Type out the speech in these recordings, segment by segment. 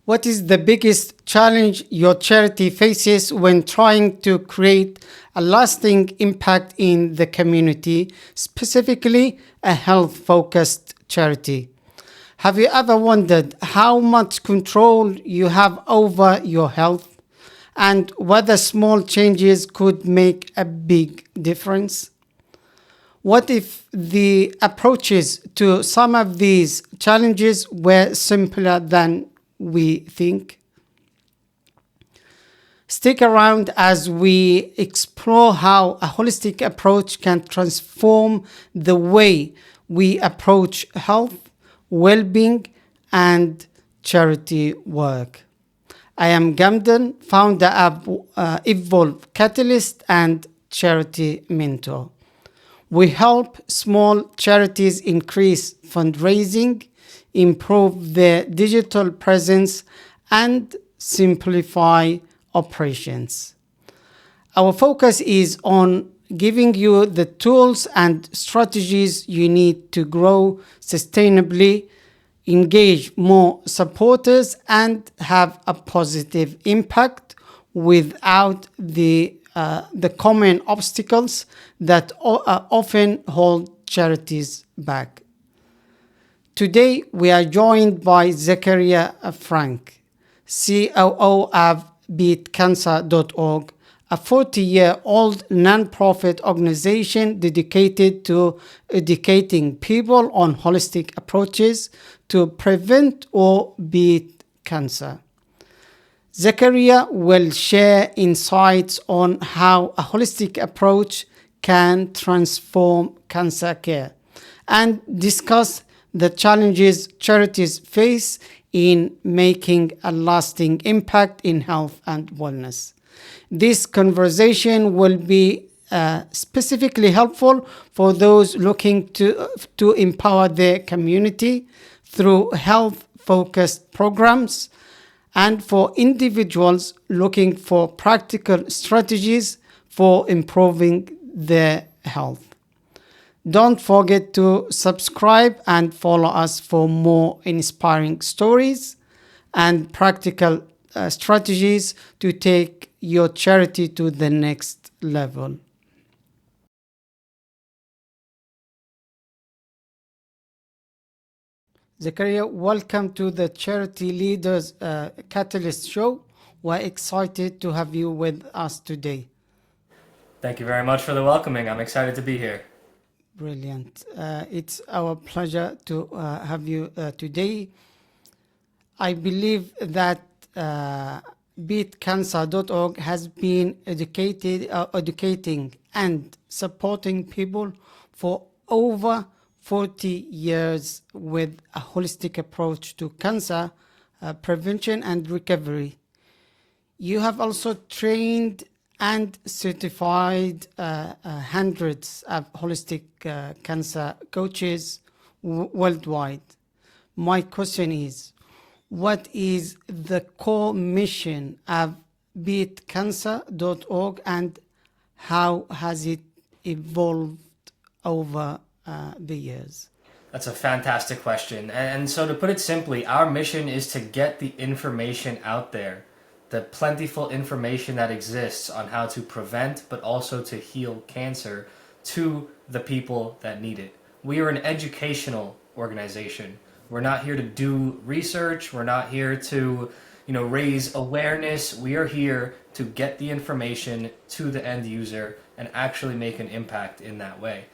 What is the biggest challenge your charity faces when trying to create a lasting impact in the community, specifically a health focused charity? Have you ever wondered how much control you have over your health and whether small changes could make a big difference? What if the approaches to some of these challenges were simpler than we think? Stick around as we explore how a holistic approach can transform the way we approach health, well being, and charity work. I am Gamden, founder of Evolve Catalyst and charity mentor. We help small charities increase fundraising, improve their digital presence, and simplify operations. Our focus is on giving you the tools and strategies you need to grow sustainably, engage more supporters, and have a positive impact without the common obstacles that often hold charities back. Today, we are joined by Zakariya Frank, COO of beatcancer.org, a 40-year-old nonprofit organization dedicated to educating people on holistic approaches to prevent or beat cancer. Zakariya will share insights on how a holistic approach can transform cancer care and discuss the challenges charities face in making a lasting impact in health and wellness. This conversation will be specifically helpful for those looking to empower their community through health-focused programs and for individuals looking for practical strategies for improving their health. Don't forget to subscribe and follow us for more inspiring stories and practical strategies to take your charity to the next level. Zakariya, welcome to the Charity Leaders Catalyst Show. We're excited to have you with us today. Thank you very much for the welcoming. I'm excited to be here. Brilliant. It's our pleasure to have you today. I believe that beatcancer.org has been educating and supporting people for over 40 years with a holistic approach to cancer prevention and recovery. You have also trained and certified hundreds of holistic cancer coaches worldwide. My question is, what is the core mission of beatcancer.org and how has it evolved over the years? That's a fantastic question. And so, to put it simply, our mission is to get the information out there, the plentiful information that exists on how to prevent but also to heal cancer to the people that need it. We are an educational organization. We're not here to do research. We're not here to, raise awareness. We are here to get the information to the end user and actually make an impact in that way.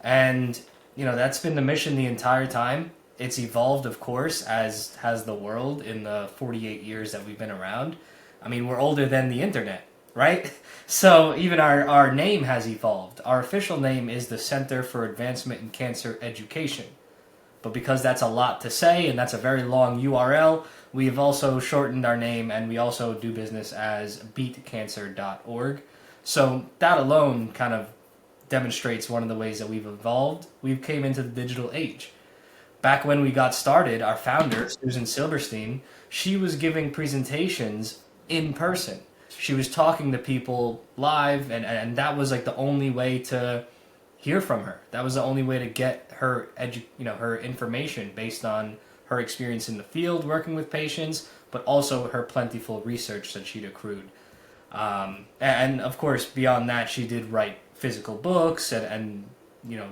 And, that's been the mission the entire time. It's evolved, of course, as has the world in the 48 years that we've been around. I mean, we're older than the internet, right? So even our name has evolved. Our official name is the Center for Advancement in Cancer Education. But because that's a lot to say and that's a very long URL, we've also shortened our name and we also do business as beatcancer.org. So that alone kind of demonstrates one of the ways that we've evolved. We came into the digital age. Back when we got started, our founder, Susan Silberstein, she was giving presentations in person. She was talking to people live, and that was like the only way to hear from her. That was the only way to get her her information based on her experience in the field working with patients, but also her plentiful research that she'd accrued. And of course, beyond that, she did write physical books and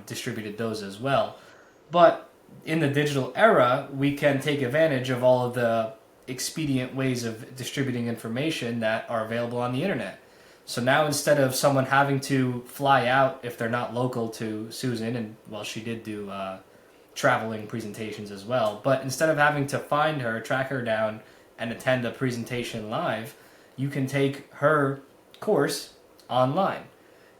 distributed those as well. But in the digital era, we can take advantage of all of the expedient ways of distributing information that are available on the internet. So now instead of someone having to fly out if they're not local to Susan, and well, she did do traveling presentations as well, but instead of having to find her, track her down, and attend a presentation live, you can take her course online.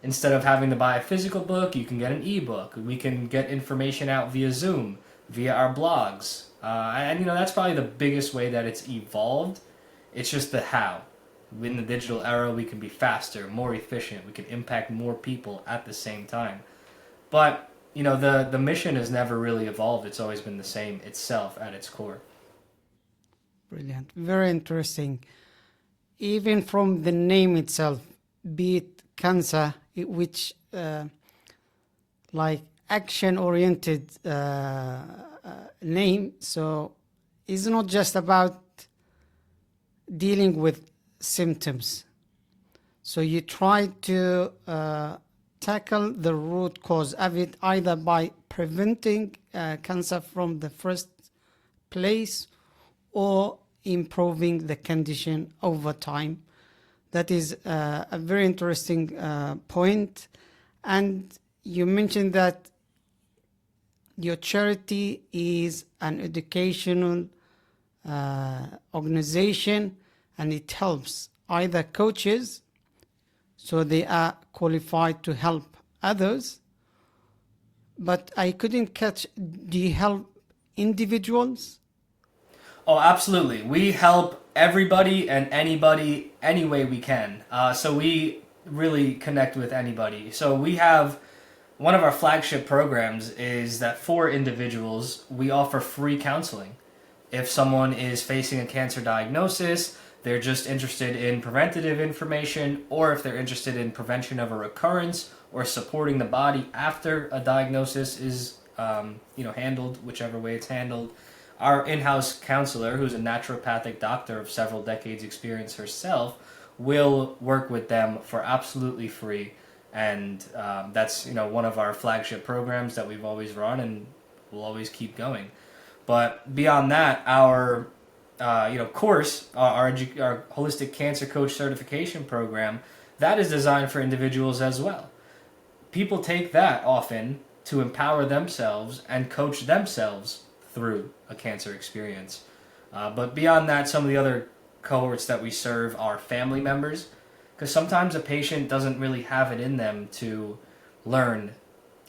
Instead of having to buy a physical book, you can get an ebook. We can get information out via Zoom, via our blogs. And that's probably the biggest way that it's evolved. It's just the how. In the digital era, we can be faster, more efficient. We can impact more people at the same time. But, the mission has never really evolved. It's always been the same itself at its core. Brilliant. Very interesting. Even from the name itself, be it cancer, which like action-oriented name, so it's not just about dealing with symptoms. So you try to tackle the root cause of it, either by preventing cancer from the first place or improving the condition over time. That is a very interesting point. And you mentioned that your charity is an educational organization, and it helps either coaches, so they are qualified to help others. But I couldn't catch, do you help individuals? Oh, absolutely. We help everybody and anybody any way we can. So we really connect with anybody. So we have one of our flagship programs is that for individuals, we offer free counseling. If someone is facing a cancer diagnosis, they're just interested in preventative information, or if they're interested in prevention of a recurrence or supporting the body after a diagnosis is handled, whichever way it's handled. Our in-house counselor, who's a naturopathic doctor of several decades experience herself, will work with them for absolutely free. And that's one of our flagship programs that we've always run and will always keep going. But beyond that, our course, our holistic cancer coach certification program, that is designed for individuals as well. People take that often to empower themselves and coach themselves through a cancer experience. But beyond that, some of the other cohorts that we serve are family members, because sometimes a patient doesn't really have it in them to learn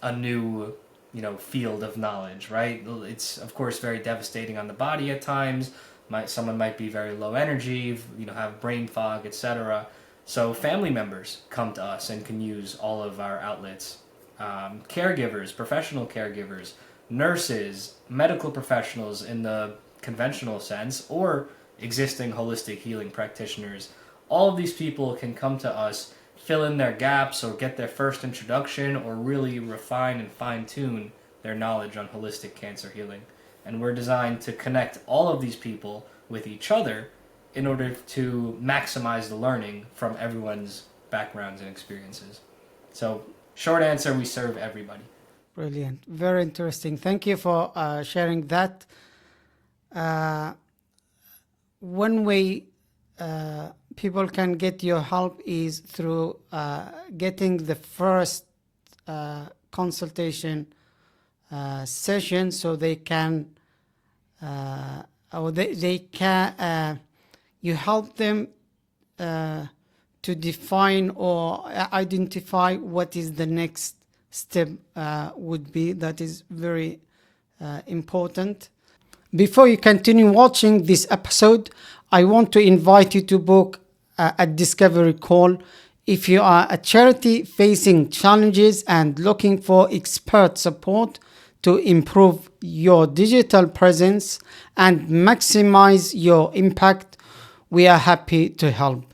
a new field of knowledge, right? It's of course very devastating on the body at times. Someone might be very low energy, have brain fog, etc. So family members come to us and can use all of our outlets. Caregivers, professional caregivers, nurses, medical professionals in the conventional sense, or existing holistic healing practitioners. All of these people can come to us, fill in their gaps, or get their first introduction, or really refine and fine-tune their knowledge on holistic cancer healing. And we're designed to connect all of these people with each other in order to maximize the learning from everyone's backgrounds and experiences. So, short answer, we serve everybody. Brilliant. Very interesting. Thank you for sharing that. One way people can get your help is through getting the first consultation session, so they can you help them to define or identify what is the next step would be. That is very important. Before you continue watching this episode, I want to invite you to book a discovery call. If you are a charity facing challenges and looking for expert support to improve your digital presence and maximize your impact, we are happy to help.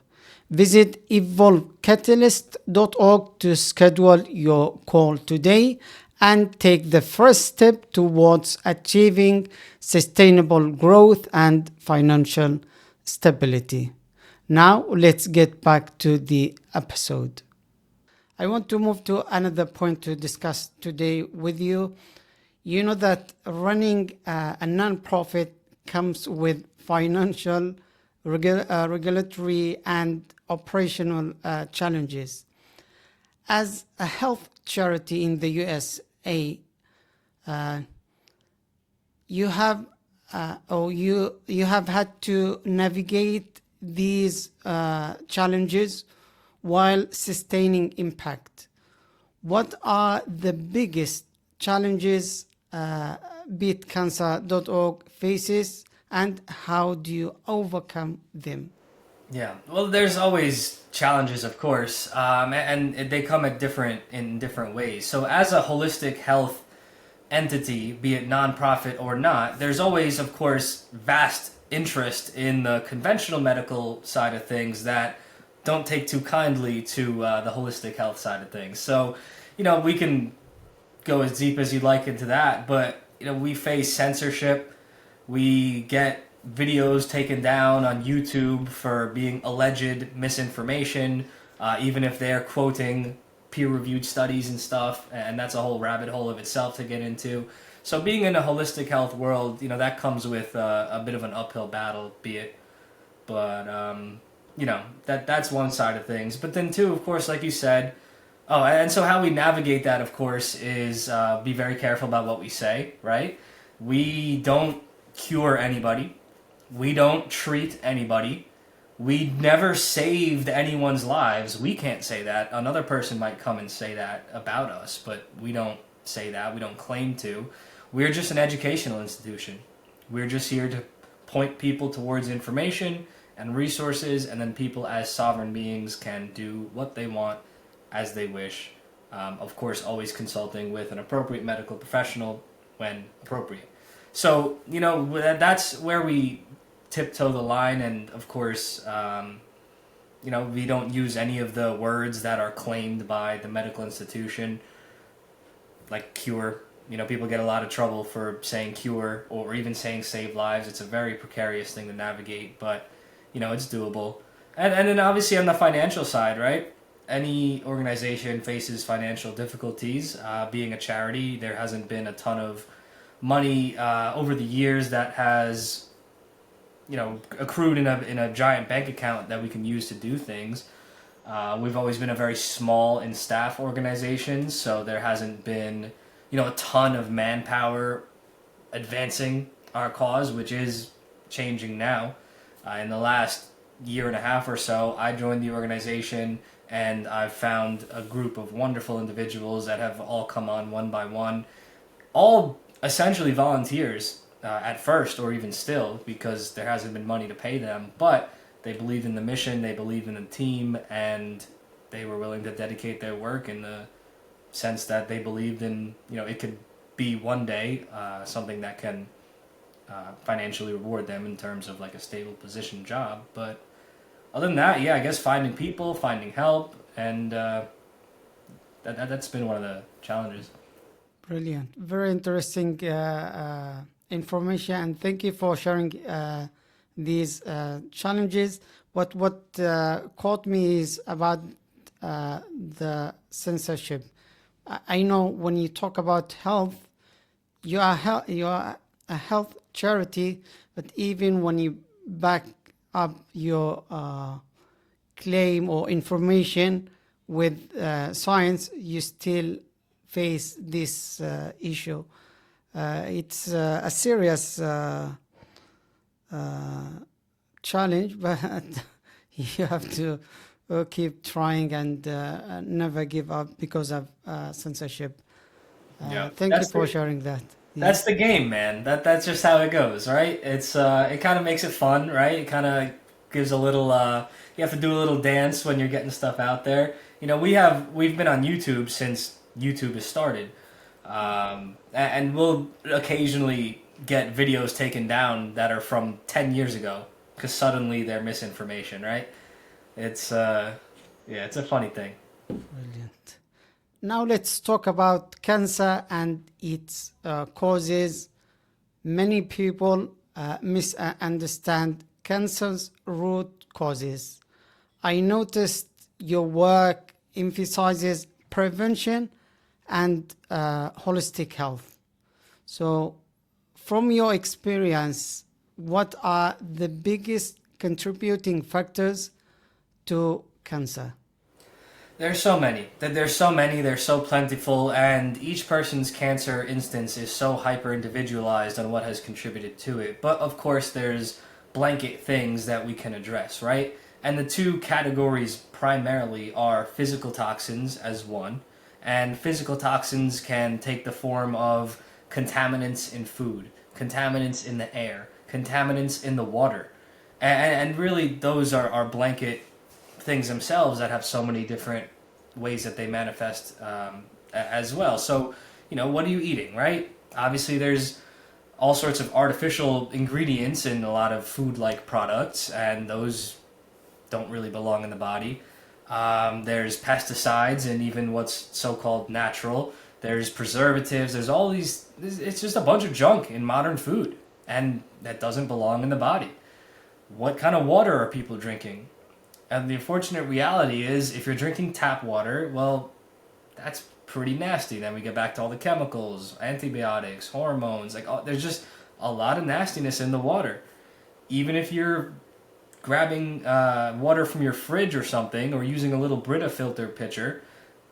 Visit evolvecatalyst.org to schedule your call today and take the first step towards achieving sustainable growth and financial stability. Now, let's get back to the episode. I want to move to another point to discuss today with you. You know that running a non-profit comes with financial, regulatory, and operational challenges. As a health charity in the USA, you have you have had to navigate these challenges while sustaining impact. What are the biggest challenges beatcancer.org faces, and how do you overcome them? Yeah, well, there's always challenges, of course, and they come at in different ways. So, as a holistic health entity, be it nonprofit or not, there's always, of course, vast interest in the conventional medical side of things that don't take too kindly to the holistic health side of things. So, we can go as deep as you'd like into that, but we face censorship. We get videos taken down on YouTube for being alleged misinformation, even if they're quoting peer-reviewed studies and stuff, and that's a whole rabbit hole of itself to get into. So being in a holistic health world, that comes with a bit of an uphill battle, be it. But that's one side of things. But then too, of course, like you said, and so how we navigate that, of course, is be very careful about what we say, right? We don't cure anybody. We don't treat anybody. We never saved anyone's lives. We can't say that. Another person might come and say that about us, but we don't say that. We don't claim to. We're just an educational institution. We're just here to point people towards information and resources, and then people as sovereign beings can do what they want as they wish. Of course, always consulting with an appropriate medical professional when appropriate. So, that's where we tiptoe the line, and of course, we don't use any of the words that are claimed by the medical institution, like cure. People get a lot of trouble for saying cure or even saying save lives. It's a very precarious thing to navigate, but, it's doable. And then obviously on the financial side, right? Any organization faces financial difficulties. Being a charity, there hasn't been a ton of money over the years that has accrued in a giant bank account that we can use to do things. We've always been a very small in staff organization, so there hasn't been a ton of manpower advancing our cause, which is changing now. In the last year and a half or so, I joined the organization, and I've found a group of wonderful individuals that have all come on one by one, all essentially volunteers at first, or even still, because there hasn't been money to pay them, but they believe in the mission, they believe in the team, and they were willing to dedicate their work in the sense that they believed in, it could be one day something that can financially reward them in terms of like a stable position job. But other than that, I guess finding people, finding help, and that's been one of the challenges. Brilliant. Very interesting information, and thank you for sharing these challenges. What caught me is about the censorship. I know when you talk about health, you are a health charity, but even when you back up your claim or information with science, you still face this issue. It's a serious challenge, but you have to keep trying and never give up because of censorship. Thank you for sharing that. That's the game, man. That's just how it goes, right? It's it kind of makes it fun, right? It kind of gives a little you have to do a little dance when you're getting stuff out there. We've been on YouTube since YouTube has started, and we'll occasionally get videos taken down that are from 10 years ago because suddenly they're misinformation, right? It's it's a funny thing. Brilliant. Now let's talk about cancer and its causes. Many people misunderstand cancer's root causes. I noticed your work emphasizes prevention and holistic health. So, from your experience, what are the biggest contributing factors to cancer? There's so many. There's so many. They're so plentiful, and each person's cancer instance is so hyper individualized on what has contributed to it. But of course, there's blanket things that we can address, right? And the two categories primarily are physical toxins as one, and physical toxins can take the form of contaminants in food, contaminants in the air, contaminants in the water, and really those are blanket things themselves that have so many different ways that they manifest as well. So, what are you eating, right? Obviously, there's all sorts of artificial ingredients in a lot of food-like products, and those don't really belong in the body. There's pesticides and even what's so-called natural. There's preservatives. There's all these. It's just a bunch of junk in modern food, and that doesn't belong in the body. What kind of water are people drinking? And the unfortunate reality is, if you're drinking tap water, well, that's pretty nasty. Then we get back to all the chemicals, antibiotics, hormones. There's just a lot of nastiness in the water. Even if you're grabbing water from your fridge or something, or using a little Brita filter pitcher,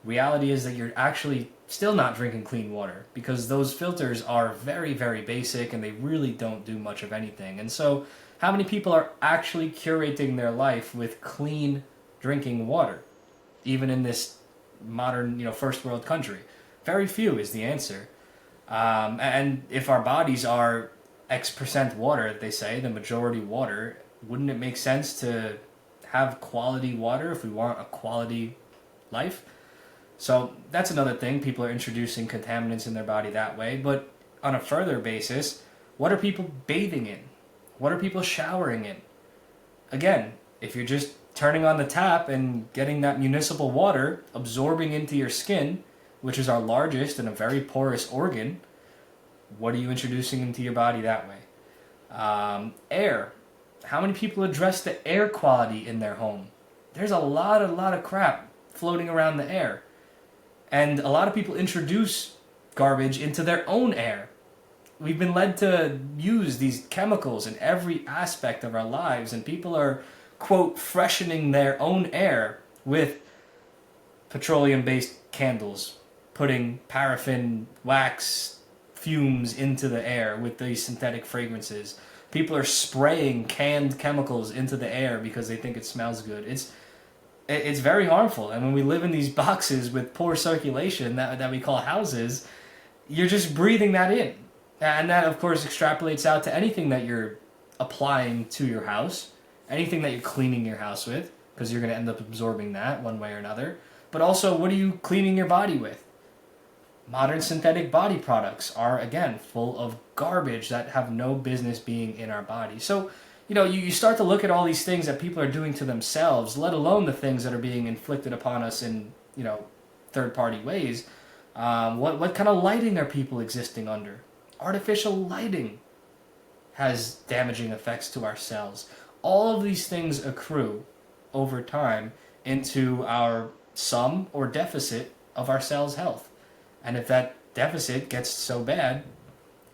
reality is that you're actually still not drinking clean water, because those filters are very, very basic and they really don't do much of anything. And so, how many people are actually curating their life with clean drinking water, even in this modern, first world country? Very few is the answer. And if our bodies are X% water, they say, the majority water, wouldn't it make sense to have quality water if we want a quality life? So that's another thing. People are introducing contaminants in their body that way. But on a further basis, what are people bathing in? What are people showering in? Again, if you're just turning on the tap and getting that municipal water absorbing into your skin, which is our largest and a very porous organ, what are you introducing into your body that way? Air. How many people address the air quality in their home? There's a lot of crap floating around the air. And a lot of people introduce garbage into their own air. We've been led to use these chemicals in every aspect of our lives, and people are, quote, freshening their own air with petroleum-based candles, putting paraffin, wax, fumes into the air with these synthetic fragrances. People are spraying canned chemicals into the air because they think it smells good. It's very harmful, and when we live in these boxes with poor circulation that we call houses, you're just breathing that in. And that, of course, extrapolates out to anything that you're applying to your house, anything that you're cleaning your house with, because you're going to end up absorbing that one way or another. But also, what are you cleaning your body with? Modern synthetic body products are, again, full of garbage that have no business being in our body. So, you start to look at all these things that people are doing to themselves, let alone the things that are being inflicted upon us in, third-party ways. What kind of lighting are people existing under? Artificial lighting has damaging effects to our cells. All of these things accrue over time into our sum or deficit of our cell's health. And if that deficit gets so bad,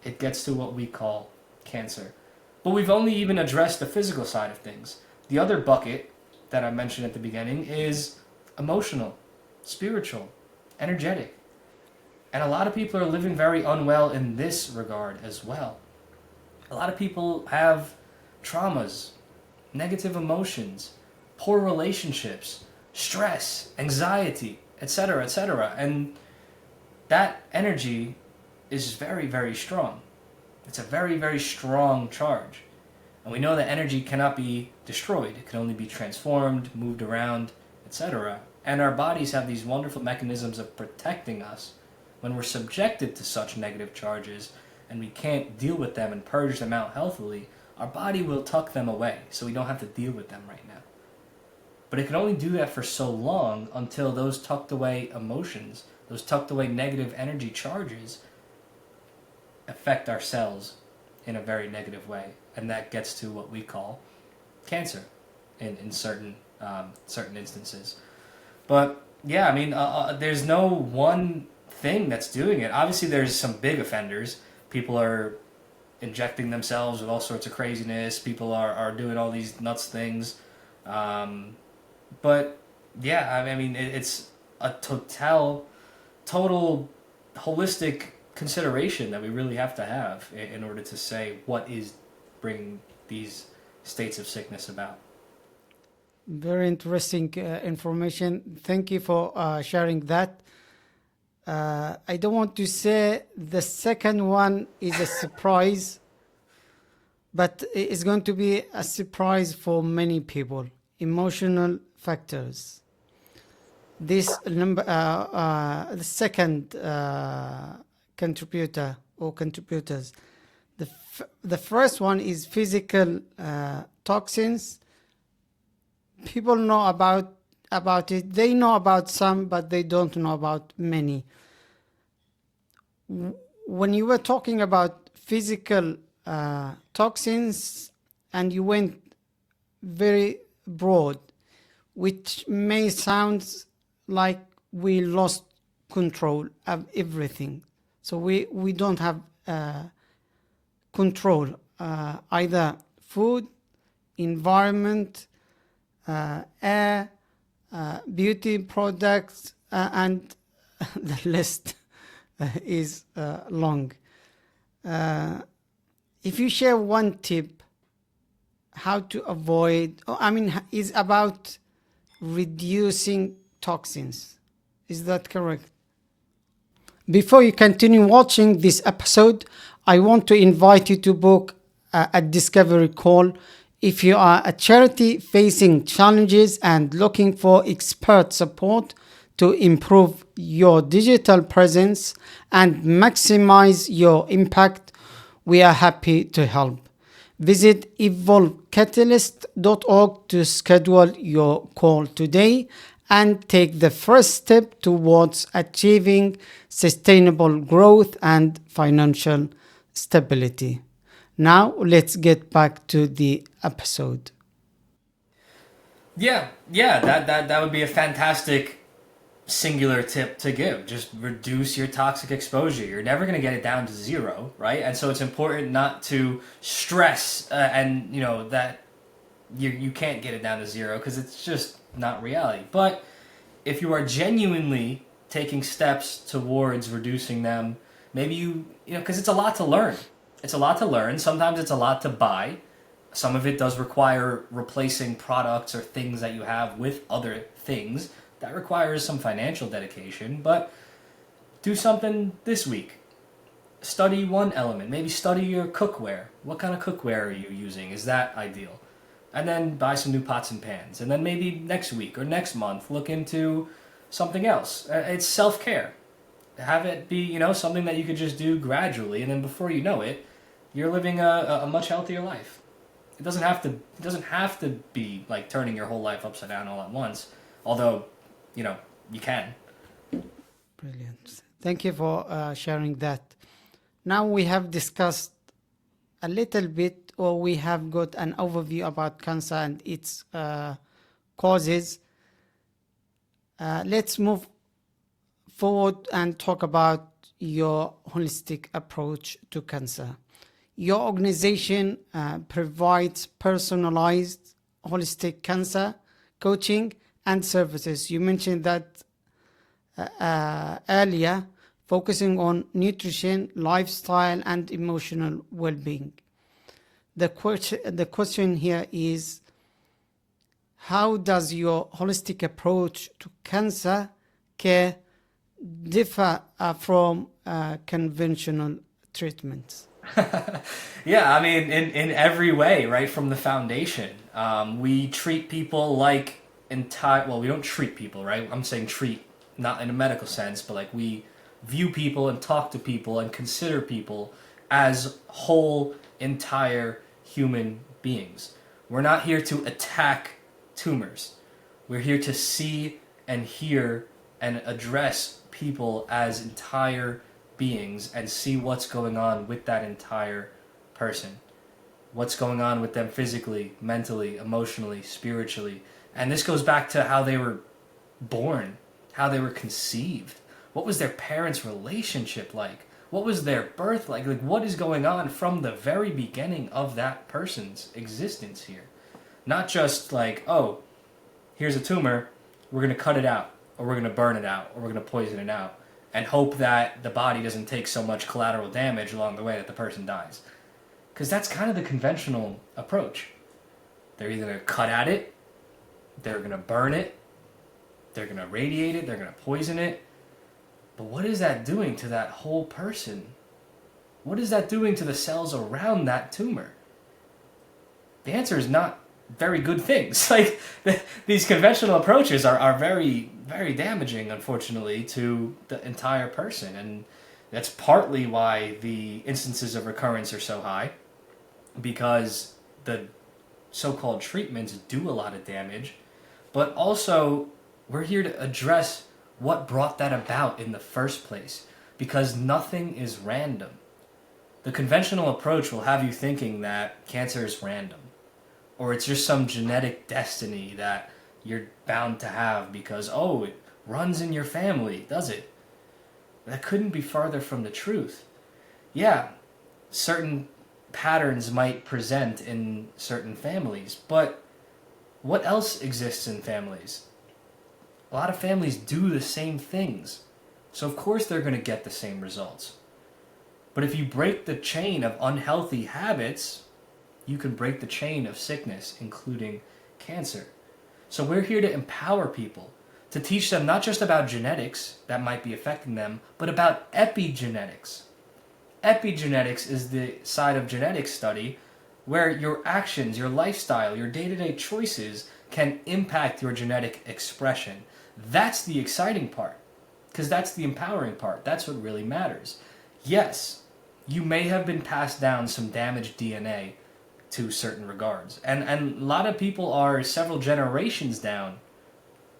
it gets to what we call cancer. But we've only even addressed the physical side of things. The other bucket that I mentioned at the beginning is emotional, spiritual, energetic. And a lot of people are living very unwell in this regard as well. A lot of people have traumas, negative emotions, poor relationships, stress, anxiety, etc., etc. And that energy is very, very strong. It's a very, very strong charge. And we know that energy cannot be destroyed. It can only be transformed, moved around, etc. And our bodies have these wonderful mechanisms of protecting us when we're subjected to such negative charges and we can't deal with them and purge them out healthily. Our body will tuck them away so we don't have to deal with them right now. But it can only do that for so long until those tucked away emotions, those tucked away negative energy charges affect our cells in a very negative way. And that gets to what we call cancer in certain instances. But yeah, I mean, there's no one thing that's doing it. Obviously, there's some big offenders. People are injecting themselves with all sorts of craziness. People are doing all these nuts things. But yeah, I mean, it's a total holistic consideration that we really have to have in order to say what is bringing these states of sickness about. Very interesting information. Thank you for sharing that. I don't want to say the second one is a surprise, but it's going to be a surprise for many people. Emotional factors. This number, the second contributor or contributors. The first one is physical toxins. People know about it. They know about some, but they don't know about many. When you were talking about physical toxins, and you went very broad, which may sound like we lost control of everything. So we don't have control, either food, environment, air, beauty products, and the list is long. If you share one tip, how to avoid, is about reducing toxins. Is that correct? Before you continue watching this episode, I want to invite you to book a discovery call. If you are a charity facing challenges and looking for expert support to improve your digital presence and maximize your impact, we are happy to help. Visit evolvecatalyst.org to schedule your call today and take the first step towards achieving sustainable growth and financial stability. Now, let's get back to the episode. Yeah, that would be a fantastic singular tip to give. Just reduce your toxic exposure. You're never going to get it down to zero, right? And so it's important not to stress and that you can't get it down to zero, because it's just not reality. But if you are genuinely taking steps towards reducing them, maybe because it's a lot to learn. It's a lot to learn. Sometimes it's a lot to buy. Some of it does require replacing products or things that you have with other things. That requires some financial dedication, but do something this week. Study one element. Maybe study your cookware. What kind of cookware are you using? Is that ideal? And then buy some new pots and pans. And then maybe next week or next month, look into something else. It's self-care. Have it be, something that you could just do gradually, and then before you know it, you're living a much healthier life. It doesn't have to be like turning your whole life upside down all at once. Although, you can. Brilliant. Thank you for sharing that. Now we have discussed a little bit, or we have got an overview about cancer and its causes. Let's move forward and talk about your holistic approach to cancer. Your organization provides personalized holistic cancer coaching and services. You mentioned that earlier, focusing on nutrition, lifestyle, and emotional well-being. The question here is, how does your holistic approach to cancer care differ from conventional treatments? Yeah, I mean, in every way, right? From the foundation, we treat people like we don't treat people, right? I'm saying treat, not in a medical sense, but like we view people and talk to people and consider people as whole, entire human beings. We're not here to attack tumors. We're here to see and hear and address people as entire beings and see what's going on with that entire person. what's going on with them physically, mentally, emotionally, spiritually. And this goes back to how they were born, how they were conceived. What was their parents' relationship like? What was their birth like? Like, what is going on from the very beginning of that person's existence here? Not just like, oh, here's a tumor, we're going to cut it out, or we're going to burn it out, or we're going to poison it out, and hope that the body doesn't take so much collateral damage along the way that the person dies. Because that's kind of the conventional approach. They're either going to cut at it, they're going to burn it, they're going to radiate it, they're going to poison it. But what is that doing to that whole person? What is that doing to the cells around that tumor? The answer is not very good things. Like, these conventional approaches are very, very damaging, unfortunately, to the entire person. And that's partly why the instances of recurrence are so high, because the so-called treatments do a lot of damage. But also, we're here to address what brought that about in the first place, because nothing is random. The conventional approach will have you thinking that cancer is random, or it's just some genetic destiny that you're bound to have because, oh, it runs in your family, does it? That couldn't be farther from the truth. Yeah, certain patterns might present in certain families, but what else exists in families? A lot of families do the same things, so of course they're going to get the same results. But if you break the chain of unhealthy habits, you can break the chain of sickness, including cancer. So we're here to empower people, to teach them not just about genetics that might be affecting them, but about epigenetics. Epigenetics is the side of genetics study where your actions, your lifestyle, your day-to-day choices can impact your genetic expression. That's the exciting part, because that's the empowering part. That's what really matters. Yes, you may have been passed down some damaged DNA to certain regards, and a lot of people are several generations down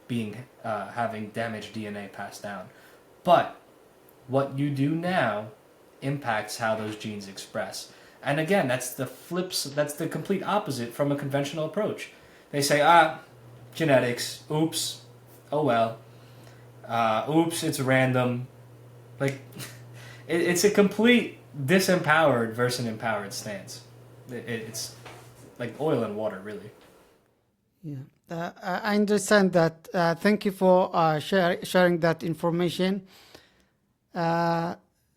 being having damaged DNA passed down. But what you do now impacts how those genes express. And again, that's the complete opposite from a conventional approach. They say, genetics, oops, oh well, oops, it's random. Like, it's a complete disempowered versus an empowered stance. It's like oil and water, really. Yeah, I understand that. Thank you for sharing that information.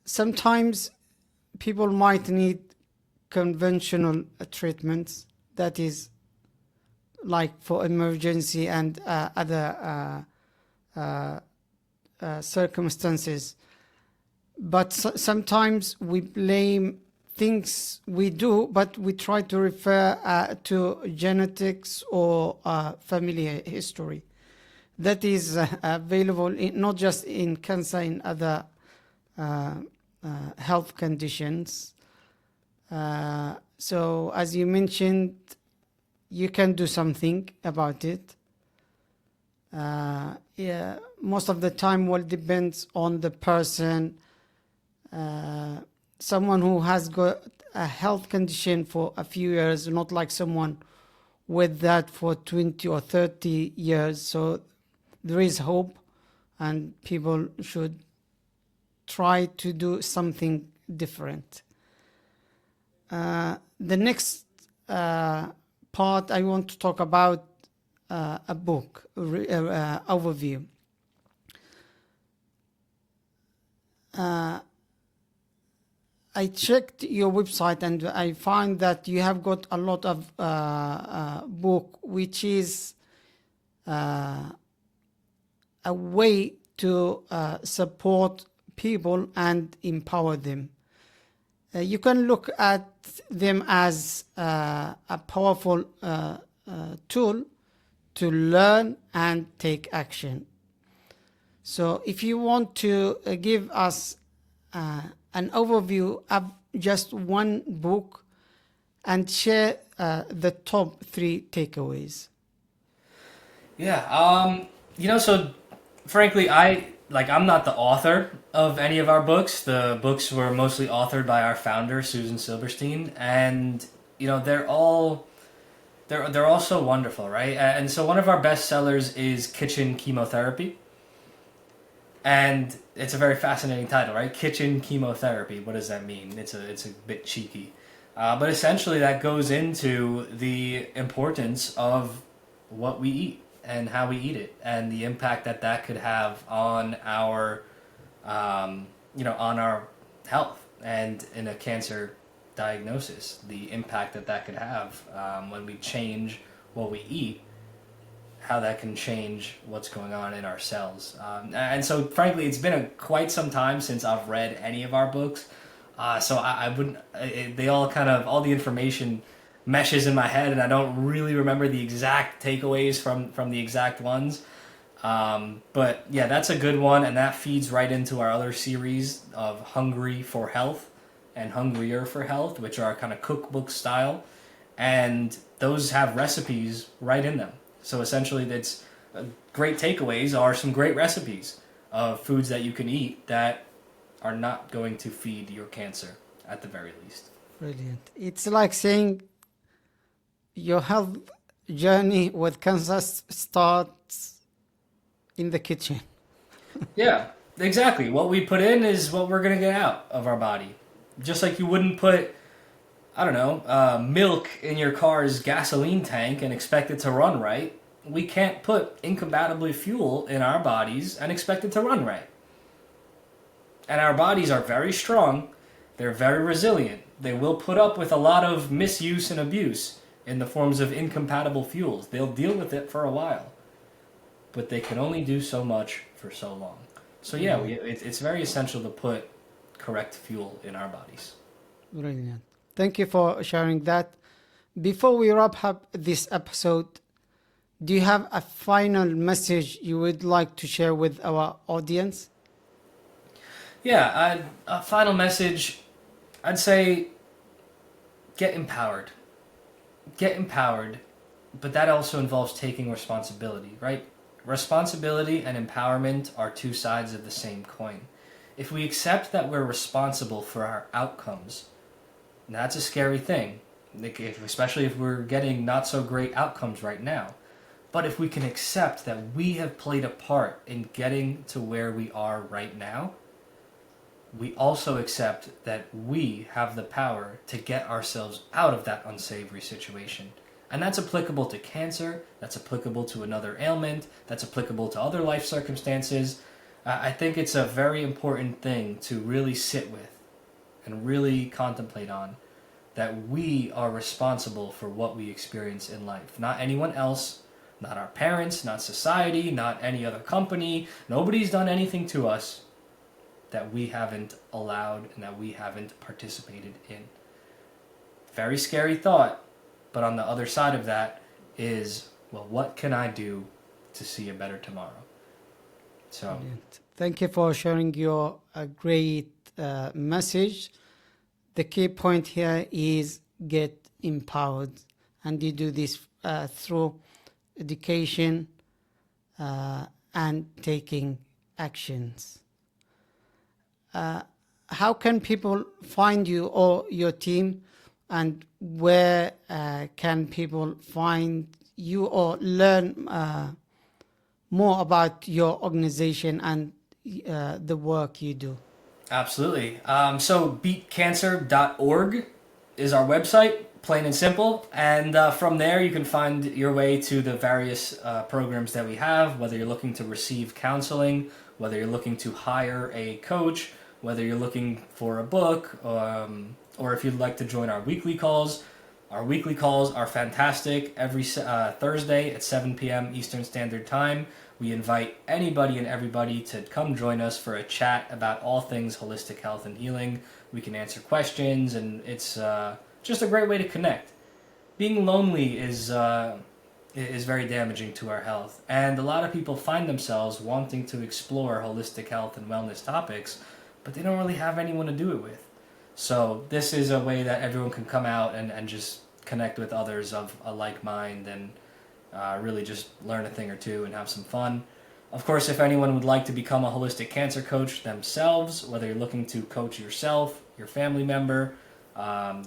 Sometimes people might need conventional treatments, that is like for emergency and other circumstances. But sometimes we blame things we do, but we try to refer to genetics or family history. That is available not just in cancer, in other health conditions. So as you mentioned, you can do something about it. Yeah, most of the time will depends on the person. Someone who has got a health condition for a few years, not like someone with that for 20 or 30 years. So there is hope, and people should try to do something different. The next part, I want to talk about a book overview. I checked your website and I find that you have got a lot of book, which is a way to support people and empower them. You can look at them as a powerful tool to learn and take action. So if you want to give us an overview of just one book and share the top 3 takeaways. Yeah, so frankly, I'm not the author of any of our books. The books were mostly authored by our founder, Susan Silberstein, and they're all so wonderful, right? And so one of our best sellers is Kitchen Chemotherapy. And it's a very fascinating title, right? Kitchen Chemotherapy. What does that mean? It's a bit cheeky. But essentially that goes into the importance of what we eat and how we eat it and the impact that could have on our, on our health and in a cancer diagnosis, the impact that could have when we change what we eat, how that can change what's going on in our cells. And so, frankly, it's been quite some time since I've read any of our books. So I wouldn't, they all all the information meshes in my head, and I don't really remember the exact takeaways from the exact ones. But yeah, that's a good one, and that feeds right into our other series of Hungry for Health and Hungrier for Health, which are kind of cookbook style, and those have recipes right in them. So essentially, that's great takeaways are some great recipes of foods that you can eat that are not going to feed your cancer at the very least. Brilliant. It's like saying your health journey with cancer starts in the kitchen. Yeah, exactly. What we put in is what we're going to get out of our body. Just like you wouldn't put, I don't know, milk in your car's gasoline tank and expect it to run right. We can't put incompatible fuel in our bodies and expect it to run right. And our bodies are very strong. They're very resilient. They will put up with a lot of misuse and abuse in the forms of incompatible fuels. They'll deal with it for a while. But they can only do so much for so long. So yeah, it's very essential to put correct fuel in our bodies. Brilliant. Thank you for sharing that. Before we wrap up this episode, do you have a final message you would like to share with our audience? Yeah, a final message, I'd say get empowered. Get empowered, but that also involves taking responsibility, right? Responsibility and empowerment are two sides of the same coin. If we accept that we're responsible for our outcomes, that's a scary thing, especially if we're getting not so great outcomes right now. But if we can accept that we have played a part in getting to where we are right now, we also accept that we have the power to get ourselves out of that unsavory situation. And that's applicable to cancer, that's applicable to another ailment, that's applicable to other life circumstances. I think it's a very important thing to really sit with and really contemplate on, that we are responsible for what we experience in life. Not anyone else, not our parents, not society, not any other company. Nobody's done anything to us that we haven't allowed and that we haven't participated in. Very scary thought, but on the other side of that is, well, what can I do to see a better tomorrow? So, brilliant. Thank you for sharing your great message. The key point here is get empowered, and you do this through education and taking actions. How can people find you or your team, and where can people find you or learn more about your organization and the work you do? absolutely. So beatcancer.org is our website, plain and simple. And from there, you can find your way to the various programs that we have, whether you're looking to receive counseling, whether you're looking to hire a coach, whether you're looking for a book, or if you'd like to join our weekly calls. Our weekly calls are fantastic. Every Thursday at 7 p.m. Eastern Standard Time, we invite anybody and everybody to come join us for a chat about all things holistic health and healing. We can answer questions, and it's just a great way to connect. Being lonely is very damaging to our health, and a lot of people find themselves wanting to explore holistic health and wellness topics, but they don't really have anyone to do it with. So this is a way that everyone can come out and just connect with others of a like mind and really just learn a thing or two and have some fun. Of course, if anyone would like to become a holistic cancer coach themselves, whether you're looking to coach yourself, your family member,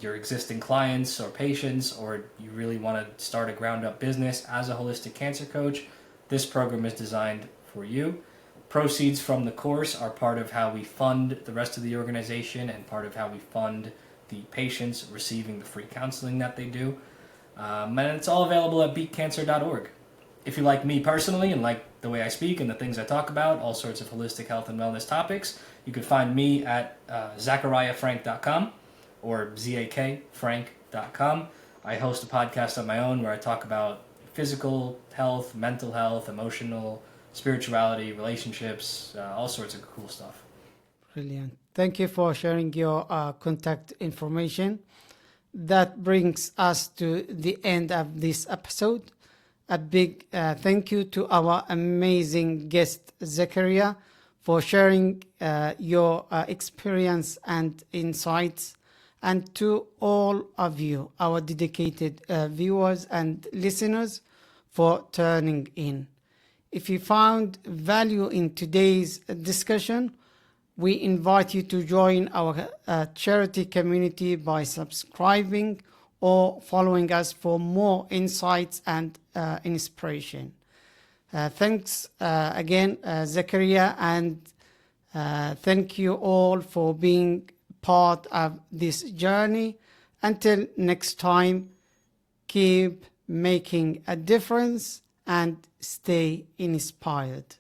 your existing clients or patients, or you really want to start a ground up business as a holistic cancer coach, this program is designed for you. Proceeds from the course are part of how we fund the rest of the organization and part of how we fund the patients receiving the free counseling that they do. And it's all available at beatcancer.org. If you like me personally and like the way I speak and the things I talk about, all sorts of holistic health and wellness topics, you can find me at zakariyafrank.com or zakfrank.com. I host a podcast of my own where I talk about physical health, mental health, emotional, spirituality, relationships, all sorts of cool stuff. Brilliant. Thank you for sharing your contact information. That brings us to the end of this episode. A big thank you to our amazing guest, Zakariya, for sharing your experience and insights, and to all of you, our dedicated viewers and listeners, for turning in. If you found value in today's discussion, we invite you to join our charity community by subscribing or following us for more insights and inspiration. Thanks again, Zakariya, and thank you all for being part of this journey. Until next time, keep making a difference and stay inspired.